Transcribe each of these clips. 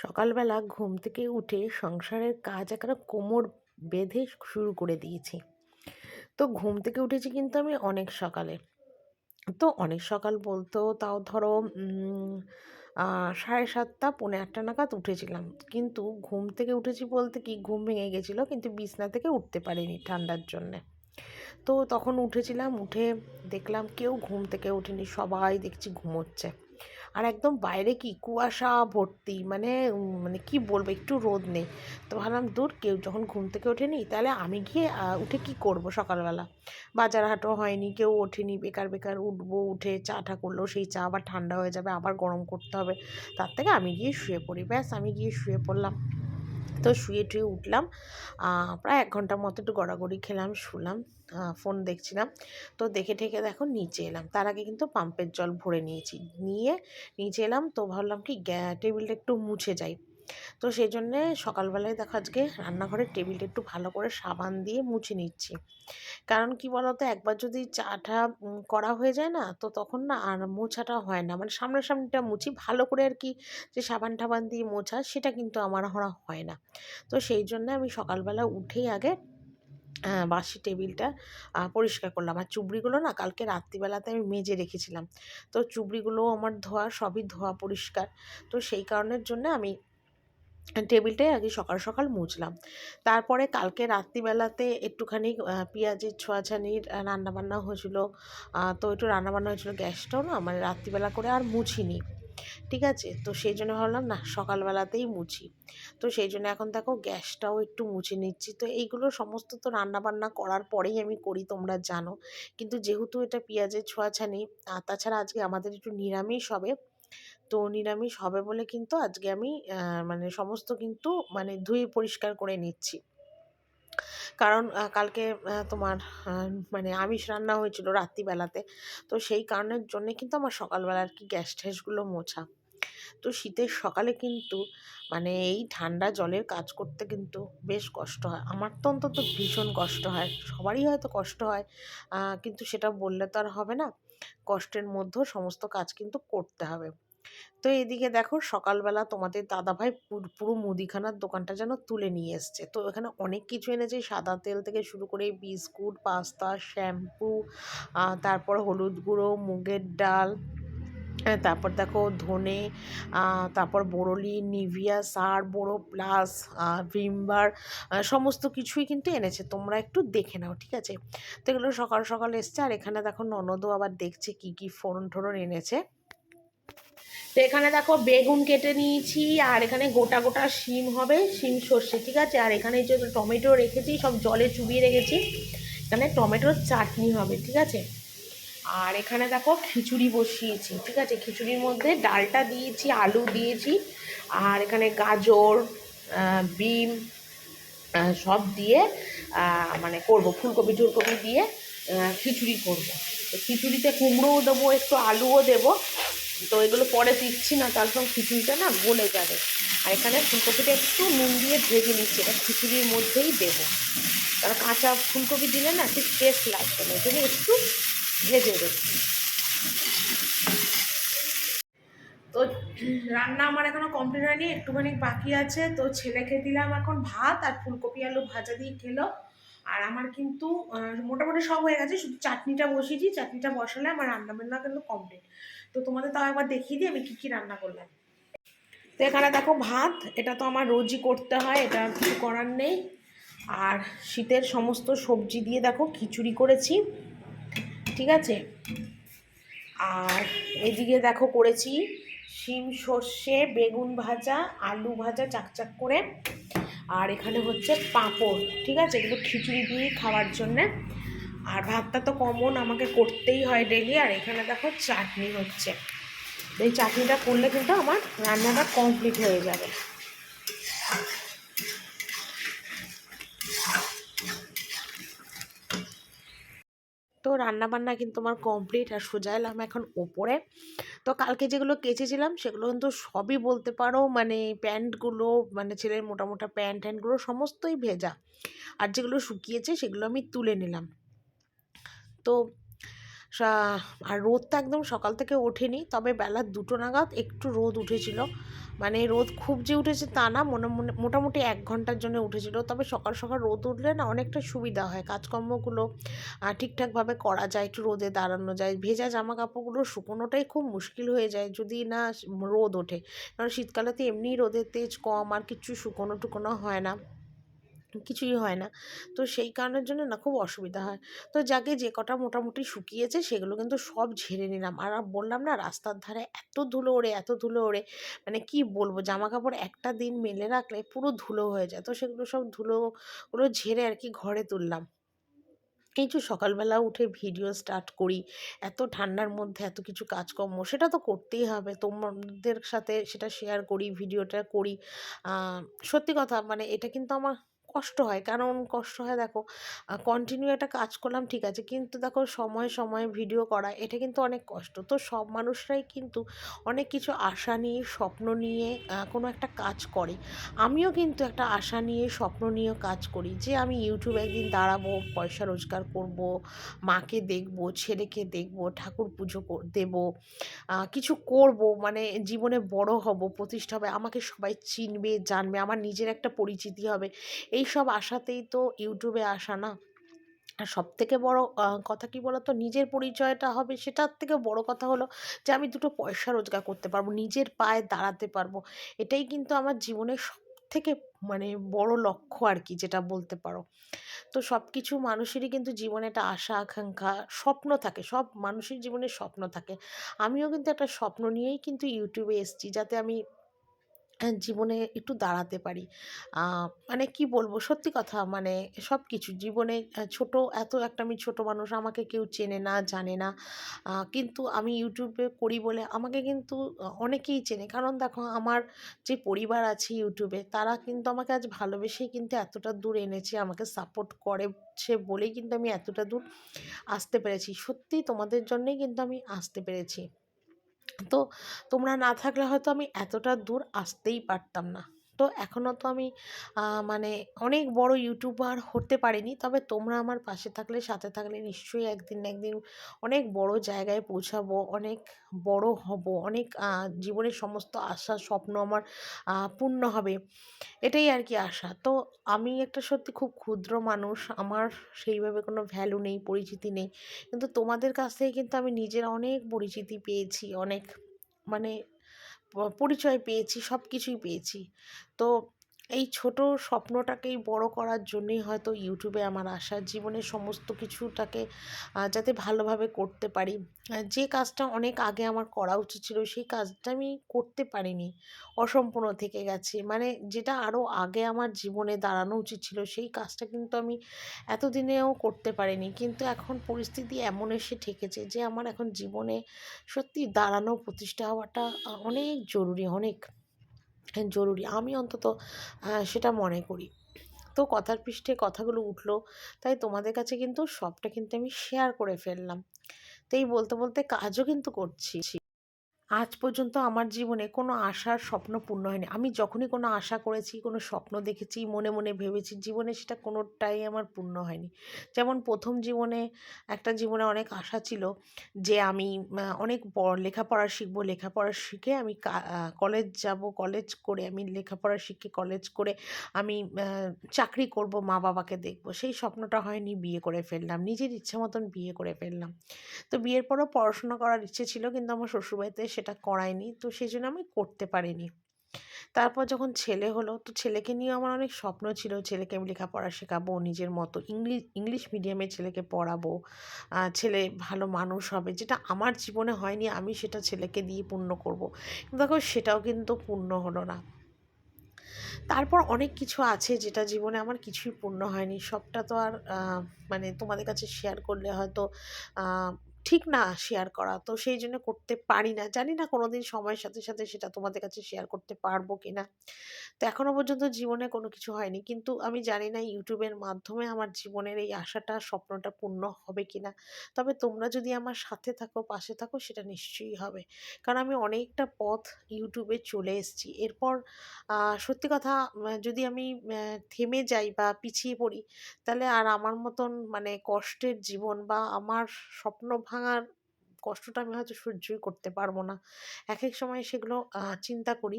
সকালবেলা ঘুম থেকে উঠে সংসারের কাজ একেবারে কোমর বেঁধে শুরু করে দিয়েছি। তো ঘুম থেকে উঠেছি কিন্তু আমি অনেক সকালে। তো অনেক সকাল বলতেও তাও ধরো 7:30 পৌনে 8টা নাগাদ উঠেছিলাম। কিন্তু ঘুম থেকে উঠেছি বলতে কি ঘুম ভেঙে গেছিলো কিন্তু বিছনা থেকে উঠতে পারিনি ঠান্ডার জন্যে। তো তখন উঠেছিলাম, উঠে দেখলাম কেউ ঘুম থেকে ওঠেনি, সবাই দেখছি ঘুমোচ্ছে। আর একদম বাইরে কি কুয়াশা ভর্তি, মানে কি বলবো, একটু রোদ নেই। তো ভাবলাম দূর, কেউ যখন ঘুম থেকে ওঠেনি তাহলে আমি গিয়ে উঠে কি করব সকালবেলা। বাজার হাটও হয়নি, কেউ ওঠেনি, বেকার বেকার উঠবো, উঠে চা টা করলেও সেই চা আবার ঠান্ডা হয়ে যাবে, আবার গরম করতে হবে। তার থেকে আমি গিয়ে শুয়ে পড়ি। ব্যাস, আমি গিয়ে শুয়ে পড়লাম। তো শুয়ে টুয়ে উঠলাম, প্রায় 1 ঘন্টার মতো একটু গড়াগড়ি খেলাম, শুলাম, ফোন দেখছিলাম। তো দেখে ঠেকে দেখো নিচে এলাম, তার আগে কিন্তু পাম্পের জল ভরে নিয়েছি। নিয়ে নিচে এলাম, তো ভাবলাম কি টেবিলটা একটু মুছে যাই। তো সেই জন্যে সকালবেলায় দেখো আজকে রান্নাঘরের টেবিলটা একটু ভালো করে সাবান দিয়ে মুছে নিচ্ছি। কারণ কি বলতো, একবার যদি চাটা করা হয়ে যায় না, তো তখন না আর মোছাটা হয় না। মানে সামনাসামনিটা মুছি ভালো করে আর কি, যে সাবান টাবান দিয়ে মোছা সেটা কিন্তু আমার হয় না। তো সেই জন্য আমি সকালবেলা উঠেই আগে বাসি টেবিলটা পরিষ্কার করলাম। আর চুবড়িগুলো না কালকে রাত্রিবেলাতে আমি মেজে রেখেছিলাম। তো চুবড়িগুলোও আমার ধোয়া, সবই ধোয়া পরিষ্কার। তো সেই কারণের জন্য আমি টেবিলটাই আগে সকাল সকাল মুছলাম। তারপরে কালকে রাত্রিবেলাতে একটুখানি পেঁয়াজের ছোঁয়াছানির রান্নাবান্না হয়েছিল। তো একটু রান্নাবান্না হয়েছিল, গ্যাসটাও না মানে রাত্রিবেলা করে আর মুছিনি। ঠিক আছে? তো সেই জন্য ভাবলাম না সকালবেলাতেই মুছি। তো সেই জন্য এখন দেখো গ্যাসটাও একটু মুছে নিচ্ছি। তো এইগুলো সমস্ত তো রান্নাবান্না করার পরেই আমি করি, তোমরা জানো। কিন্তু যেহেতু এটা পেঁয়াজের ছোঁয়াছানি, তাছাড়া আজকে আমাদের একটু নিরামিষ হবে। তো নিরামিষ হবে বলে কিন্তু আজকে আমি মানে সমস্ত কিন্তু মানে ধুয়ে পরিষ্কার করে নিচ্ছি। কারণ কালকে তোমার মানে আমিষ রান্না হয়েছিল রাত্রিবেলাতে। তো সেই কারণের জন্যে কিন্তু আমার সকালবেলা আর কি গ্যাস ট্যাসগুলো মোছা। তো শীতের সকালে কিন্তু মানে এই ঠান্ডা জলের কাজ করতে কিন্তু বেশ কষ্ট হয়। আমার তো অন্তত ভীষণ কষ্ট হয়। সবারই হয়তো কষ্ট হয়। কিন্তু সেটা বললে তো আর হবে না। কষ্টের মধ্যেও সমস্ত কাজ কিন্তু করতে হবে। তো এদিকে দেখো সকালবেলা তোমাদের দাদাভাই পুরো মুদিখানার দোকানটা যেন তুলে নিয়ে এসছে। তো এখানে অনেক কিছু এনেছে, সাদা তেল থেকে শুরু করে বিস্কুট, পাস্তা, শ্যাম্পু, তারপর হলুদ গুঁড়ো, মুগের ডাল, তারপর দেখো ধনে, তারপর বোরোলিন, নিভিয়া, সার, বোরো প্লাস, ভিম বার, সমস্ত কিছুই কিন্তু এনেছে। তোমরা একটু দেখে নাও, ঠিক আছে? তো এগুলো সকাল সকাল এসছে। আর এখানে দেখো ননদও আবার দেখছে কি কি ফোড়ন টোড়ন এনেছে। তো এখানে দেখো বেগুন কেটে নিয়েছি, আর এখানে গোটা গোটা শিম হবে, শিম সর্ষে, ঠিক আছে? আর এখানে যে টমেটো রেখেছি সব জলে চুবিয়ে রেখেছি, এখানে টমেটোর চাটনি হবে, ঠিক আছে? আর এখানে দেখো খিচুড়ি বসিয়েছি, ঠিক আছে? খিচুড়ির মধ্যে ডালটা দিয়েছি, আলু দিয়েছি, আর এখানে গাজর, বিম, সব দিয়ে মানে করব, ফুলকপি টুলকপি দিয়ে খিচুড়ি করব। তো খিচুড়িতে কুমড়োও দেবো, একটু আলুও দেবো। তো এগুলো পরে দিচ্ছি না, তার সঙ্গে খিচুড়িটা না গলে যাবে। আর এখানে ফুলকপিটা একটু নুন দিয়ে ভেজে নিচ্ছি, এটা খিচুড়ির মধ্যেই দেবো। কারণ কাঁচা ফুলকপি দিলে না ঠিক টেস্ট লাগবে না, এই জন্য একটু ভেজে দেবো। তো রান্না আমার এখনো কমপ্লিট হয়নি, একটুখানি বাকি আছে। তো ছেলেকে দিলাম এখন ভাত, আর ফুলকপি আলু ভাজা দিয়ে খেলো। আর আমার কিন্তু মোটামুটি সব হয়ে গেছে, শুধু চাটনিটা বসিয়েছি। চাটনিটা বসালে আমার রান্নাবান্না কিন্তু কমপ্লিট। তো তোমাদের তাও একবার দেখিয়ে দিই আমি কী কী রান্না করলাম। তো এখানে দেখো ভাত, এটা তো আমার রোজই করতে হয়, এটা কিছু করার নেই। আর শীতের সমস্ত সবজি দিয়ে দেখো খিচুড়ি করেছি, ঠিক আছে? আর এদিকে দেখো করেছি শিম সর্ষে, বেগুন ভাজা, আলু ভাজা চাকচাক করে। আর এখানে হচ্ছে পাঁপড়, ঠিক আছে? এগুলো খিচুড়ি দিয়ে খাওয়ার জন্যে। আর ভাতটা তো কমন, আমাকে করতেই হয় ডেলি। আর এখানে দেখো চাটনি হচ্ছে। এই চাটনিটা করলে কিন্তু আমার রান্নাটা কমপ্লিট হয়ে যাবে। তো রান্নাবান্না কিন্তু আমার কমপ্লিট, আর সোজা এলাম এখন ওপরে। তো কালকে যেগুলো কেচেছিলাম সেগুলো কিন্তু সবই বলতে পারো মানে প্যান্টগুলো, মানে ছেলের মোটা মোটা প্যান্ট ট্যান্টগুলো সমস্তই ভেজা। আর যেগুলো শুকিয়েছে সেগুলো আমি তুলে নিলাম। তো আর রোদটা একদম সকাল থেকে ওঠেনি, তবে বেলা 2টো নাগাদ একটু রোদ উঠেছিল। মানে রোদ খুব যে উঠেছে তা না, মোটামুটি 1 ঘন্টার জন্য উঠেছিল। তবে সকাল সকাল রোদ উঠলে না অনেকটা সুবিধা হয়, কাজকর্মগুলো ঠিকঠাকভাবে করা যায়, একটু রোদে দাঁড়ানো যায়। ভেজা জামা কাপড়গুলো শুকোনোটাই খুব মুশকিল হয়ে যায় যদি না রোদ ওঠে, কারণ শীতকালে তো এমনিই রোদের তেজ কম, আর কিচ্ছু শুকোনো টুকোনো হয় না, কিছুই হয় না। তো সেই কারণের জন্য না খুব অসুবিধা হয়। তো যাকে যে কটা মোটামুটি শুকিয়েছে সেগুলো কিন্তু সব ঝেড়ে নিলাম। আর বললাম না, রাস্তার ধারে এত ধুলো ওড়ে, এত ধুলো ওড়ে, মানে কি বলবো, জামাকাপড় একটা দিন মেলে রাখলে পুরো ধুলো হয়ে যায়। তো সেগুলো সব ধুলোগুলো ঝেড়ে আর কি ঘরে তুললাম। এই যে সকালবেলা উঠে ভিডিও স্টার্ট করি, এত ঠান্ডার মধ্যে এত কিছু কাজকর্ম, সেটা তো করতেই হবে, তোমাদের সাথে সেটা শেয়ার করি, ভিডিওটা করি। সত্যি কথা, মানে এটা কিন্তু আমার কষ্ট হয়। কারণ কষ্ট হয় দেখো, কন্টিনিউ একটা কাজ করলাম ঠিক আছে, কিন্তু দেখো সময়ে সময়ে ভিডিও করা এটা কিন্তু অনেক কষ্ট। তো সব মানুষরাই কিন্তু অনেক কিছু আশা নিয়ে, স্বপ্ন নিয়ে কোনো একটা কাজ করে। আমিও কিন্তু একটা আশা নিয়ে, স্বপ্ন নিয়েও কাজ করি যে আমি ইউটিউবে একদিন দাঁড়াবো, পয়সা রোজগার করব, মাকে দেখব, ছেলেকে দেখব, ঠাকুর পুজো দেব, কিছু করব, মানে জীবনে বড় হব, প্রতিষ্ঠা হবে, আমাকে সবাই চিনবে, জানবে, আমার নিজের একটা পরিচিতি হবে। এই সব আশাতেই তো ইউটিউবে আসা না। আর সবথেকে বড় কথা কী বলো তো, নিজের পরিচয়টা হবে, সেটার থেকে বড় কথা হলো যে আমি দুটো পয়সা রোজগার করতে পারবো, নিজের পায়ে দাঁড়াতে পারবো। এটাই কিন্তু আমার জীবনের সবথেকে মানে বড় লক্ষ্য আর কি, যেটা বলতে পারো। তো সবকিছু মানুষেরই কিন্তু জীবনে একটা আশা আকাঙ্ক্ষা স্বপ্ন থাকে, সব মানুষের জীবনে স্বপ্ন থাকে। আমিও কিন্তু একটা স্বপ্ন নিয়েই কিন্তু ইউটিউবে এসেছি, যাতে আমি জীবনে একটু দাঁড়াতে পারি। মানে কি বলবো, সত্যি কথা, মানে সব কিছু জীবনে ছোট, এত একটা আমি ছোট মানুষ, আমাকে কেউ চেনে না, জানে না। কিন্তু আমি ইউটিউবে করি বলে আমাকে কিন্তু অনেকেই চেনে। কারণ দেখো, আমার যে পরিবার আছে ইউটিউবে, তারা কিন্তু আমাকে আজ ভালোবেসেই কিন্তু এতটা দূর এনেছে, আমাকে সাপোর্ট করেছে বলেই কিন্তু আমি এতটা দূর আসতে পেরেছি। সত্যিই তোমাদের জন্যই কিন্তু আমি আসতে পেরেছি। তো তোমরা না থাকলে হয়তো আমি এতটা দূর আসতেই পারতাম না। তো এখনও তো আমি মানে অনেক বড় ইউটিউবার হতে পারিনি, তবে তোমরা আমার পাশে থাকলে, সাথে থাকলে নিশ্চয়ই একদিন না একদিন অনেক বড় জায়গায় পৌঁছাবো, অনেক বড় হব, অনেক জীবনের সমস্ত আশা স্বপ্ন আমার পূর্ণ হবে, এটাই আর কি আশা। তো আমি একটা সত্যি খুব ক্ষুদ্র মানুষ, আমার সেইভাবে কোনো ভ্যালু নেই, পরিচিতি নেই। কিন্তু তোমাদের কাছ থেকে কিন্তু আমি নিজের অনেক পরিচিতি পেয়েছি, অনেক মানে পরিচয় পেয়েছি, সব কিছুই পেয়েছি। তো এই ছোট স্বপ্নটাকেই বড় করার জন্যই হয়তো ইউটিউবে আমার আশা, জীবনের সমস্ত কিছুটাকে যাতে ভালোভাবে করতে পারি। যে কাজটা অনেক আগে আমার করা উচিত ছিল, সেই কাজটা আমি করতে পারিনি, অসম্পূর্ণ থেকে গেছে। মানে যেটা আরও আগে আমার জীবনে দাঁড়ানো উচিত ছিল, সেই কাজটা কিন্তু আমি এতদিনেও করতে পারিনি। কিন্তু এখন পরিস্থিতি এমন এসে ঠেকেছে যে আমার এখন জীবনে সত্যি দাঁড়ানো, প্রতিষ্ঠা হওয়াটা অনেক জরুরি, অনেক জরুরি। আমি অন্তত সেটা মনে করি। তো কথার পৃষ্ঠে কথাগুলো উঠলো, তাই তোমাদের কাছে কিন্তু সবটা কিন্তু আমি শেয়ার করে ফেললাম। তো এই বলতে বলতে কাজও কিন্তু করছি। আজ পর্যন্ত আমার জীবনে কোনো আশার স্বপ্ন পূর্ণ হয়নি। আমি যখনই কোনো আশা করেছি, কোনো স্বপ্ন দেখেছি, মনে মনে ভেবেছি, জীবনে সেটা কোনোটাই আমার পূর্ণ হয়নি। যেমন ১ম জীবনে, একটা জীবনে অনেক আশা ছিল যে আমি অনেক লেখাপড়া শিখবো, লেখাপড়া শিখে আমি কলেজ যাবো, কলেজ করে আমি লেখাপড়া শিখে কলেজ করে আমি চাকরি করব, মা-বাবাকে দেখব। সেই স্বপ্নটা হয়নি, বিয়ে করে ফেললাম। নিজের ইচ্ছে মতন বিয়ে করে ফেললাম। তো বিয়ের পরেও পড়াশোনা করার ইচ্ছে ছিল, কিন্তু আমার শ্বশুরবাড়িতে সেটা করায়নি। তো সেজন্য আমি করতে পারিনি। তারপর যখন ছেলে হলো, তো ছেলেকে নিয়েও আমার অনেক স্বপ্ন ছিল। ছেলেকে আমি লেখাপড়া শেখাবো নিজের মতো। ইংলিশ মিডিয়ামে ছেলেকে পড়াবো। ছেলে ভালো মানুষ হবে। যেটা আমার জীবনে হয়নি, আমি সেটা ছেলেকে দিয়ে পূর্ণ করব। কিন্তু দেখো, সেটাও কিন্তু পূর্ণ হলো না। তারপর অনেক কিছু আছে যেটা জীবনে আমার কিছুই পূর্ণ হয়নি। সবটা তো আর মানে তোমাদের কাছে শেয়ার করলে হয়তো আ ঠিক না শেয়ার করা। তো সেইজন্য করতে পারি না। জানি না কোনোদিন সময়ের সাথে সাথে সেটা তোমাদের কাছে শেয়ার করতে পারবো কিনা। তো এখনো পর্যন্ত জীবনে কোনো কিছু হয়নি। কিন্তু আমি জানি না ইউটিউবের মাধ্যমে আমার জীবনের এই আশাটা, স্বপ্নটা পূর্ণ হবে কিনা। তবে তোমরা যদি আমার সাথে থাকো, পাশে থাকো, সেটা নিশ্চয়ই হবে। কারণ আমি অনেকটা পথ ইউটিউবে চলে এসেছি। এরপর আ সত্যি কথা, যদি আমি থেমে যাই বা পিছিয়ে পড়ি, তাহলে আর আমার মতন মানে কষ্টের জীবন বা আমার স্বপ্ন ভাঙার কষ্টটা আমি হয়তো সহ্যই করতে পারবো না। একেক সময় সেগুলো চিন্তা করি,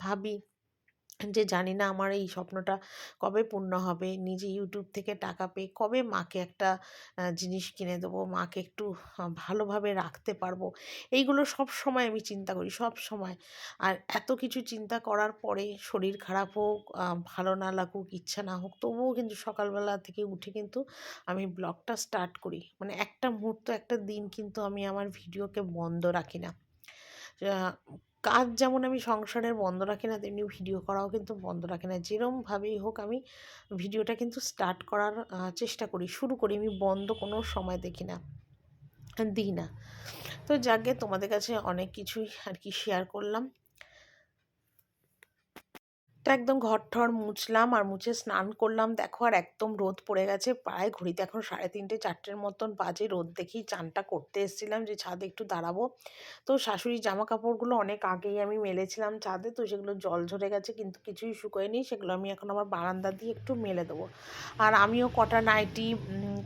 ভাবি যে জানি না আমার এই স্বপ্নটা কবে পূর্ণ হবে। নিজে YouTube থেকে টাকা পেয়ে কবে মাকে একটা জিনিস কিনে দেবো, মাকে একটু ভালোভাবে রাখতে পারবো। এইগুলো সবসময় আমি চিন্তা করি, সবসময়। আর এত কিছু চিন্তা করার পরে শরীর খারাপ হোক, ভালো না লাগুক, ইচ্ছা না হোক, তবুও কিন্তু সকালবেলা থেকে উঠে কিন্তু আমি ব্লগটা স্টার্ট করি। মানে একটা মুহূর্ত, একটা দিন কিন্তু আমি আমার ভিডিওকে বন্ধ রাখি না। আ কাজ যেমন আমি সংসারের বন্ধ রাখি না, তেমনি ভিডিও করাও কিন্তু বন্ধ রাখি না। যেরমভাবেই হোক আমি ভিডিওটা কিন্তু স্টার্ট করার চেষ্টা করি, শুরু করি। আমি বন্ধ কোনো সময় দেখি না, দিই না। তো যাকগে, তোমাদের কাছে অনেক কিছুই আর কি শেয়ার করলাম। তো একদম ঘর-টর মুছলাম আর মুছে স্নান করলাম। দেখো আর একদম রোদ পড়ে গেছে। প্রায় ঘড়িতে এখন ৩:৩০ ৪টের মতন বাজে। রোদ দেখেই চানটা করতে এসেছিলাম যে ছাদে একটু দাঁড়াবো। তো শাশুড়ির জামাকাপড়গুলো অনেক আগেই আমি মেলেছিলাম ছাদে। তো সেগুলো জল ঝরে গেছে কিন্তু কিছুই শুকোয়নি। সেগুলো আমি এখন আমার বারান্দা দিয়ে একটু মেলে দেবো। আর আমিও কটা নাইটি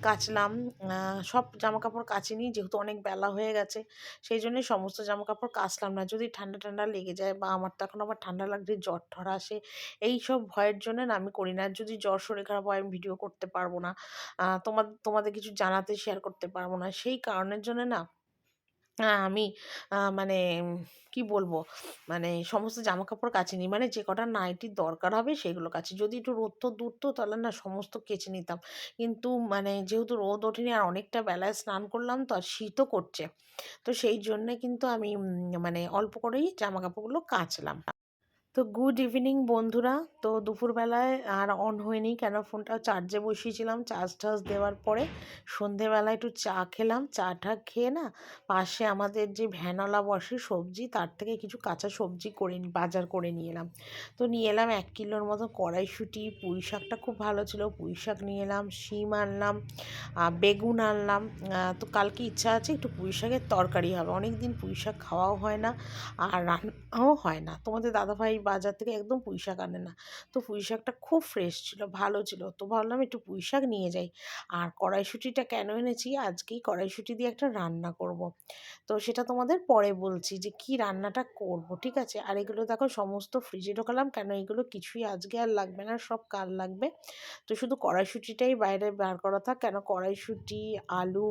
কাচলাম। সব জামাকাপড় কাচিনি, যেহেতু অনেক বেলা হয়ে গেছে। সেইজন্যই সমস্ত জামাকাপড় কাচলাম না। যদি ঠান্ডা, ঠান্ডা লেগে যায়, বা আমার তো এখন আবার ঠান্ডা লাগলে জ্বর-টর আসে। এইসব ভয়ের জন্য না আমি করি না। আর যদি জ্বর শরীর খারাপ হয়, আমি ভিডিও করতে পারবো না। তোমাদের কিছু জানাতে শেয়ার করতে পারবো না। সেই কারণের জন্য না আমি মানে কি বলবো? মানে সমস্ত জামাকাপড় কাচিনি। মানে যে কটা নাইটির দরকার হবে সেগুলো কাচি। যদি একটু রোদ-টোদ উঠতো তাহলে না সমস্ত কেচে নিতাম। কিন্তু মানে যেহেতু রোদ ওঠেনি আর অনেকটা বেলায় স্নান করলাম, তো আর শীতও করছে। তো সেই জন্যে কিন্তু আমি মানে অল্প করেই জামাকাপড়গুলো কাচলাম। তো গুড ইভিনিং বন্ধুরা। তো দুপুরবেলায় আর অন হয়নি, কেন ফোনটা চার্জে বসিয়েছিলাম। চার্জ দেওয়ার পরে সন্ধেবেলায় একটু চা খেলাম। চা-টা খেয়ে না পাশে আমাদের যে ভ্যানওয়ালা বসে সবজি, তার থেকে কিছু কাঁচা সবজি বাজার করে নিয়ে এলাম। তো নিয়ে এলাম ১ কিলোর মতো কড়াইশুঁটি, পুঁই শাকটা খুব ভালো ছিল, পুঁই শাক নিয়ে এলাম, শিম আনলাম, বেগুন আনলাম। তো কালকে ইচ্ছা আছে একটু পুঁই শাকের তরকারি হবে। অনেক দিন পুঁই শাক খাওয়াও হয় না আর রান্নাও হয় না। তোমাদের দাদাভাই বাজার থেকে একদম পুঁই শাক আনে না। তো পুঁই শাকটা খুব ফ্রেশ ছিল, ভালো ছিল। তো ভাবলাম একটু পুঁই শাক নিয়ে যাই। আর কড়াইশুঁটিটা কেন এনেছি, আজকেই কড়াইশুঁটি দিয়ে একটা রান্না করব। তো সেটা তোমাদের পরে বলছি যে কি রান্নাটা করব, ঠিক আছে? আর এগুলো দেখো সমস্ত ফ্রিজে ঢোকালাম, কেন এগুলো কিছুই আজকে আর লাগবে না, সব কাল লাগবে। তো শুধু কড়াইশুঁটিটাই বাইরে বার করা থাক, কেন কড়াইশুঁটি, আলু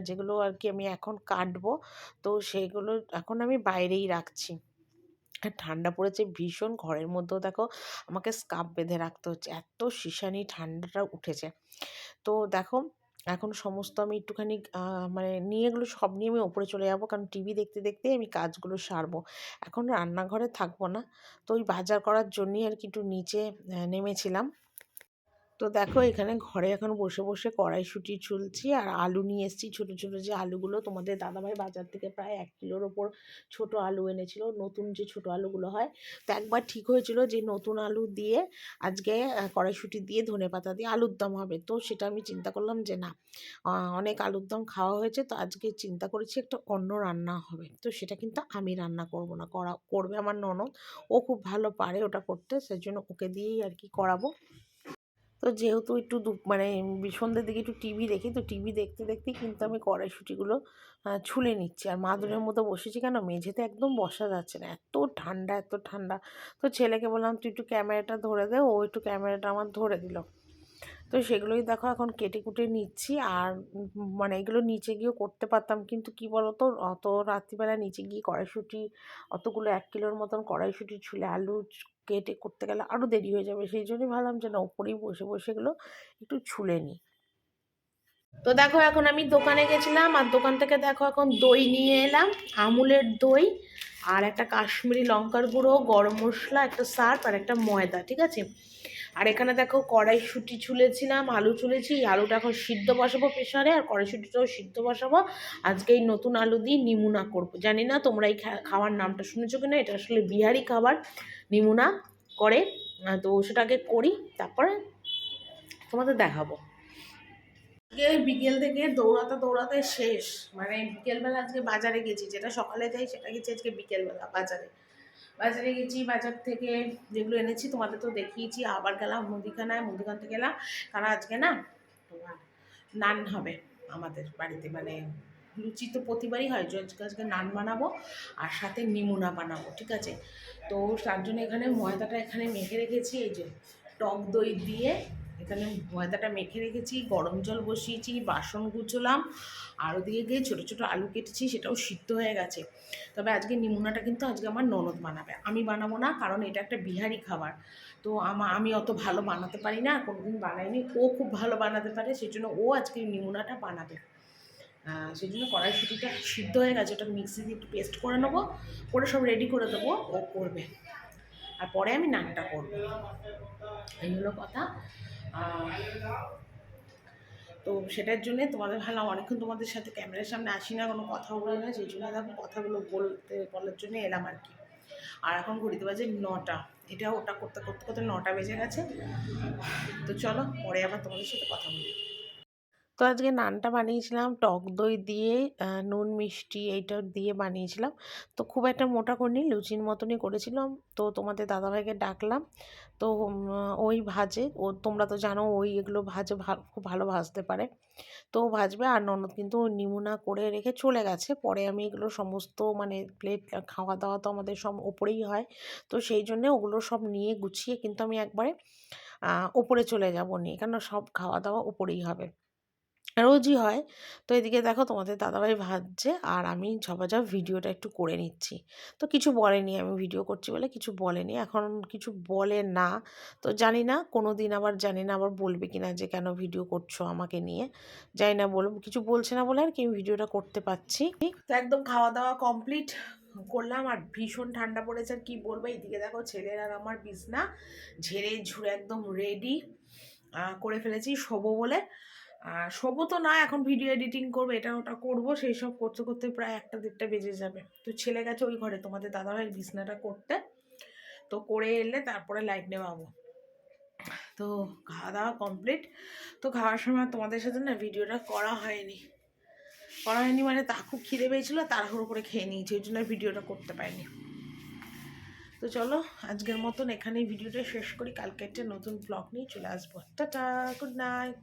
যেগুলো আর কি আমি এখন কাটবো, তো সেগুলো এখন আমি বাইরেই রাখছি। আর ঠান্ডা পড়েছে ভীষণ, ঘরের মধ্যেও দেখো আমাকে স্কার্ফ বেঁধে রাখতে হচ্ছে, এত শিশানি ঠান্ডাটা উঠেছে। তো দেখো এখন সমস্ত আমি একটুখানি মানে নিয়ে, এগুলো সব নিয়ে আমি ওপরে চলে যাবো, কারণ টিভি দেখতে দেখতেই আমি কাজগুলো সারবো। এখন রান্নাঘরে থাকবো না। তো ওই বাজার করার জন্যই আর কি একটু নিচে নেমেছিলাম। তো দেখো এখানে ঘরে এখন বসে বসে কড়াইশুঁটি ছুলছি আর আলু নিয়ে এসেছি, ছোটো ছোটো যে আলুগুলো তোমাদের দাদাভাই বাজার থেকে প্রায় ১ কিলোর ওপর ছোটো আলু এনেছিল, নতুন যে ছোটো আলুগুলো হয়। তো একবার ঠিক হয়েছিল যে নতুন আলু দিয়ে আজকে কড়াইশুঁটি দিয়ে ধনেপাতা দিয়ে আলুর দম হবে। তো সেটা আমি চিন্তা করলাম যে না, অনেক আলুর দম খাওয়া হয়েছে, তো আজকে চিন্তা করেছি একটা অন্য রান্না হবে। তো সেটা কিন্তু আমি রান্না করব না, করবে আমার ননদ। ও খুব ভালো পারে ওটা করতে, সেই জন্য ওকে দিয়েই আর কি করাবো। তো যেহেতু একটু মানে সন্ধ্যের দিকে একটু টিভি দেখি, তো টিভি দেখতে দেখতেই কিন্তু আমি কড়াইশুঁটিগুলো ছুলে নিচ্ছি। আর মাদুরের মতো বসেছি, কেন মেঝেতে একদম বসা যাচ্ছে না, এত ঠান্ডা, এত ঠান্ডা। তো ছেলেকে বললাম তুই একটু ক্যামেরাটা ধরে দে, ও একটু ক্যামেরাটা আমার ধরে দিল। তো সেগুলোই দেখো এখন কেটে কুটে নিচ্ছি। আর মানে এগুলো নিচে গিয়েও করতে পারতাম, কিন্তু কি বলতো, অত রাত্রিবেলা নিচে গিয়ে কড়াইশুঁটি অতগুলো ১ কিলোর মতন কড়াইশুঁটি ছুলে আলু কেটে করতে গেলে আরও দেরি হয়ে যাবে। সেই জন্যই ভাবলাম যে না, ওপরেই বসে বসে এগুলো একটু ছুলে নিই। তো দেখো এখন আমি দোকানে গেছিলাম, আর দোকান থেকে দেখো এখন দই নিয়ে এলাম, আমুলের দই, আর একটা কাশ্মীরি লঙ্কার গুঁড়ো, গরম মশলা, একটা সার্ফ আর একটা ময়দা, ঠিক আছে? আর এখানে দেখো কড়াইশুঁটি ছুলেছিলাম, আলু ছুলেছি, আলুটা এখন সিদ্ধ বসাবো প্রেশারে, আর কড়াইশুঁটিটাও সিদ্ধ বসাবো। আজকে এই নতুন আলু দিয়ে নিমুনা করবো। জানি না তোমরা এই খাওয়ার নামটা শুনেছো কিনা, এটা আসলে বিহারি খাবার, নিমুনা করে। তো সেটাকে করি, তারপরে তোমাদের দেখাবো। আজকে বিকেল থেকে দৌড়াতে দৌড়াতে শেষ। মানে বিকেলবেলা আজকে বাজারে গেছি, যেটা সকালে যাই সেটা গেছি আজকে বিকেলবেলা বাজারে। বাজারে গেছি, বাজার থেকে যেগুলো এনেছি তোমাদের তো দেখিয়েছি। আবার গেলাম মুদিখানায়, মুদিখান থেকে গেলাম, কারণ আজকে না তোমার নান হবে আমাদের বাড়িতে, মানে লুচি তো প্রতিবারই হয়, আজকে নান বানাবো আর সাথে নিমুনা বানাবো, ঠিক আছে। তো তার জন্য এখানে ময়দাটা এখানে মেখে রেখেছি, এই যে টক দই দিয়ে এখানে ময়দাটা মেখে রেখেছি, গরম জল বসিয়েছি, বাসন গুছলাম, আর ওদিকে গিয়ে ছোটো ছোটো আলু কেটেছি, সেটাও সিদ্ধ হয়ে গেছে। তবে আজকে নিমুনাটা কিন্তু আজকে আমার ননদ বানাবে, আমি বানাবো না, কারণ এটা একটা বিহারি খাবার। তো আমি অত ভালো বানাতে পারি না, কোনোদিন বানাইনি, ও খুব ভালো বানাতে পারে, সেই জন্য ও আজকে নিমুনাটা বানাবে। সেই জন্য কড়াইশুঁটিটা সিদ্ধ হয়ে গেছে, ওটা মিক্সি দিয়ে একটু পেস্ট করে নেবো, করে সব রেডি করে দেবো, ও করবে, আর পরে আমি নানটা করবো, এই হলো কথা। তো সেটার জন্যে তোমাদের ভাবলাম অনেকক্ষণ তোমাদের সাথে ক্যামেরার সামনে আসি না, কোনো কথাও বলি না, সেই জন্য দেখো কথাগুলো বলার জন্য এলাম আর কি। আর এখন ঘড়িতে বাজে 9টা, এটা ওটা করতে করতে করতে 9টা বেজে গেছে। তো চলো পরে আবার তোমাদের সাথে কথা বলি। তো আজকে নানটা বানিয়েছিলাম টক দই দিয়ে, নুন মিষ্টি এইটা দিয়ে বানিয়েছিলাম। তো খুব একটা মোটা করিনি, লুচির মতনই করেছিলাম। তো তোমাদের দাদাভাইকে ডাকলাম, তো ওই ভাজে, তোমরা তো জানো ওই এগুলো ভাজে, খুব ভালো ভাজতে পারে। তো ভাজবে, আর ননদ কিন্তু নিমুনা করে রেখে চলে গেছে। পরে আমি এগুলো সমস্ত মানে প্লেট, খাওয়া দাওয়া তো আমাদের সব ওপরেই হয়, তো সেই জন্যে ওগুলো সব নিয়ে গুছিয়ে কিন্তু আমি একবারে ওপরে চলে যাবো নিয়ে, কেন সব খাওয়া দাওয়া ওপরেই হবে, রোজই হয়। তো এদিকে দেখো তোমাদের দাদাভাই ভাজছে, আর আমি ঝপাঝপ ভিডিওটা একটু করে নিচ্ছি। তো কিছু বলেনি, আমি ভিডিও করছি বলে কিছু বলেনি, এখন কিছু বলে না। তো জানি না, কোনো দিন আবার জানি না আবার বলবে কি না যে কেন ভিডিও করছো আমাকে নিয়ে, জানি না, কিছু বলছে না বলে আর কি আমি ভিডিওটা করতে পারছি। তো একদম খাওয়া দাওয়া কমপ্লিট করলাম, আর ভীষণ ঠান্ডা পড়েছে, আর কি বলবো। এইদিকে দেখো ছেলের আর আমার বিছনা ঝেড়ে ঝুড়ে একদম রেডি করে ফেলেছি শোবো বলে। আর শোবো তো না, এখন ভিডিও এডিটিং করবো, এটা ওটা করবো, সেই সব করতে করতে প্রায় 1টা 1:30 বেজে যাবে। তো ছেলে গেছে ওই ঘরে তোমাদের দাদাভাইয়ের বিছনাটা করতে, তো করে এলে তারপরে লাইট নেওয়াবো। তো খাওয়া দাওয়া কমপ্লিট। তো খাওয়ার সময় তোমাদের সাথে না ভিডিওটা করা হয়নি মানে তা খুব খিদে পেয়েছিলো, তাড়াহুড়ো করে খেয়ে নিয়েছি, ওই জন্য ভিডিওটা করতে পারিনি। তো চলো আজকের মতন এখানেই ভিডিওটা শেষ করি, কালকে একটা নতুন ব্লগ নিয়ে চলে আসবো। Tata, good night.